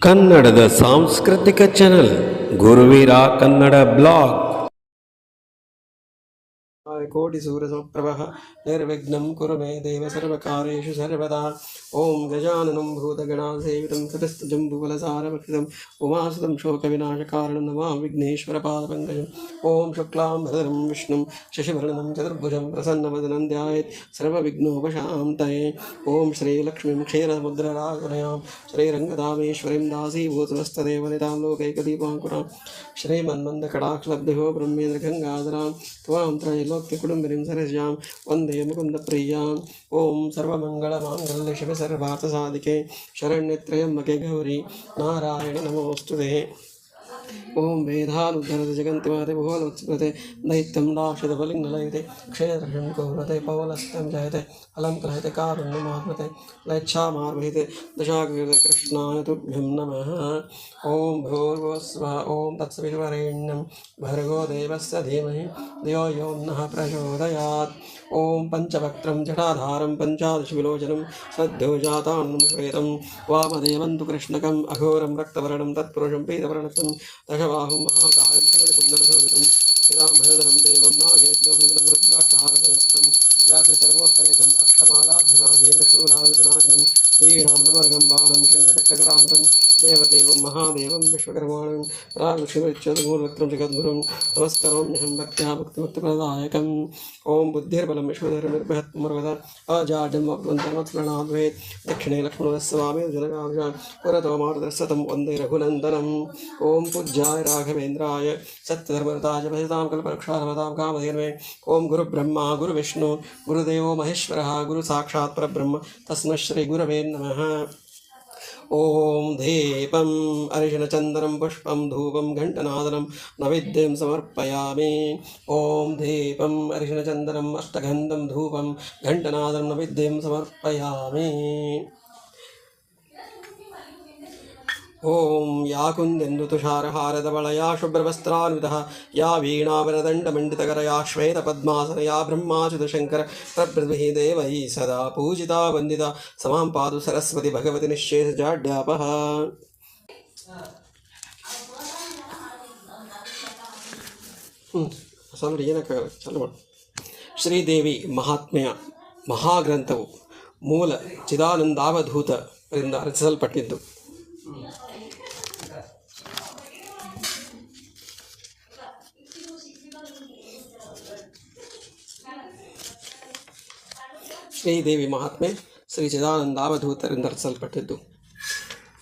ಕನ್ನಡದ ಸಾಂಸ್ಕೃತಿಕ channel Guruveera Kannada blog. कोटि सूर्यसमप्रभः निर्विघ्नं कुरु मे देव सर्वकार्येषु सर्वदा. ओं गजाननं भूतगणासेवितं सतस्तजम्बुफलसारभक्षितम् उमासुतं शोकविनाशकारणं नमामि विघ्नेश्वरपादपङ्कजम्. ओं शुक्लां भरधरं विष्णुं शशिवर्णं चतुर्भुजं प्रसन्नवदनं ध्यायेत् सर्वविघ्नोपशान्तये. ओं श्रीलक्ष्मीं क्षीरसमुद्रराजनयां श्रीरङ्गदामेश्वरीं दासीभूतमस्तदेवनितां लोकैकदीपाङ्कुरां श्रीमन्मन्दकटाक्षलब्धिभो ब्रह्मेन्द्रगङ्गाधरां त्वां त्रैलोक्यकुटुम्बिनीं सरस्यां वन्दे मुकुन्दप्रियां. ओं सर्वमङ्गलमाङ्गल्ये शिवे सर्वार्थसाधिके शरण्ये त्र्यम्बके गौरी नारायणि नमोऽस्तुते. ओं वेदानुद्धरते जगन्तिमाते भुवनोत्सृते दैत्यं दाक्षितबलिङ्गलयते क्षेत्रं कौरते पवलस्तं जयते फलं कलयते कारुण्यमात्मते लैच्छामार्भयते दशाकृते कृष्णाय तुभ्यं नमः. ओं भूर्भुवस्सुवः ओं तत्सवितुर्वरेण्यं भर्गो देवस्य धीमहि धियो यो नः प्रचोदयात्. ओं पञ्चवक्त्रं जटाधारं पञ्चादशविलोचनं सद्योजातानं श्वेतं वामदेवं तु कृष्णकम् अघोरं रक्तवर्णं तत्पुरुषं पीतवर्णं दशबाहुं महाकायं शरणकुण्डलशोभितं पिताम्बरधरं देवं नागेन्द्रोभिधं रुद्राक्षहारसयुक्तं व्याघ्र सर्वोत्तरेकम् अक्षमालाभ्यनागेन्द्रशूलाविनाशनं वीणां नवर्गं बाणं शङ्खचक्रक्रान्तं देवदेवं महादेवं विश्वकर्माणं रामशिवच्युतमूर्वक्त्रं जगद्गुरुं नमस्करोम्यहं भक्त्या भक्तिमुक्तिप्रदायकम्. ओं बुद्धिर्बलं विश्वधर्मनिर्भयत्मर्वद अजाड्यं वक्त्रमत्प्रणाद्वेत् दक्षिणे लक्ष्मणस्वामी जनकाभ्यां पुरतो मार्गदर्शतं वन्दे रघुनन्दनम्. ओं पूज्याय राघवेन्द्राय सत्यधर्मरताय भजतां कल्पवृक्षाय कामधेनवे. ओं गुरुब्रह्मा गुरुविष्णु गुरुदेवो महेश्वरः गुरुसाक्षात् परब्रह्म तस्मै श्रीगुरवे नमः. ओं दीपम् अरिशनचन्दनं पुष्पं धूपं घण्टनादनं नैवेद्यं समर्पयामि. ओं दीपम् अरिशनचन्दनम् अष्टगन्धं धूपं घण्टनादनं नैवेद्यं समर्पयामि. ओं या कुन्देन्दुतुषारहारधवलया शुभ्रवस्त्रान्वितः या वीणावरदण्डमण्डितकरया श्वेतपद्मासनया ब्रह्माच्युतशङ्कर प्रभृतिभिः देवैः सदा पूजिता वन्दिता समां पातु सरस्वती भगवती निःशेषजाड्यापः. ಶ್ರೀದೇವಿ ಮಹಾತ್ಮೆಯ ಮಹಾಗ್ರಂಥವು ಮೂಲ ಚಿದಾನಂದಾವಧೂತರಿಂದ ರಚಿಸಲ್ಪಟ್ಟಿದ್ದು. ಶ್ರೀದೇವಿ ಮಹಾತ್ಮೆ ಶ್ರೀ ಚಿದಾನಂದಾವಧೂತರಿಂದ ರಚಿಸಲ್ಪಟ್ಟಿದ್ದು.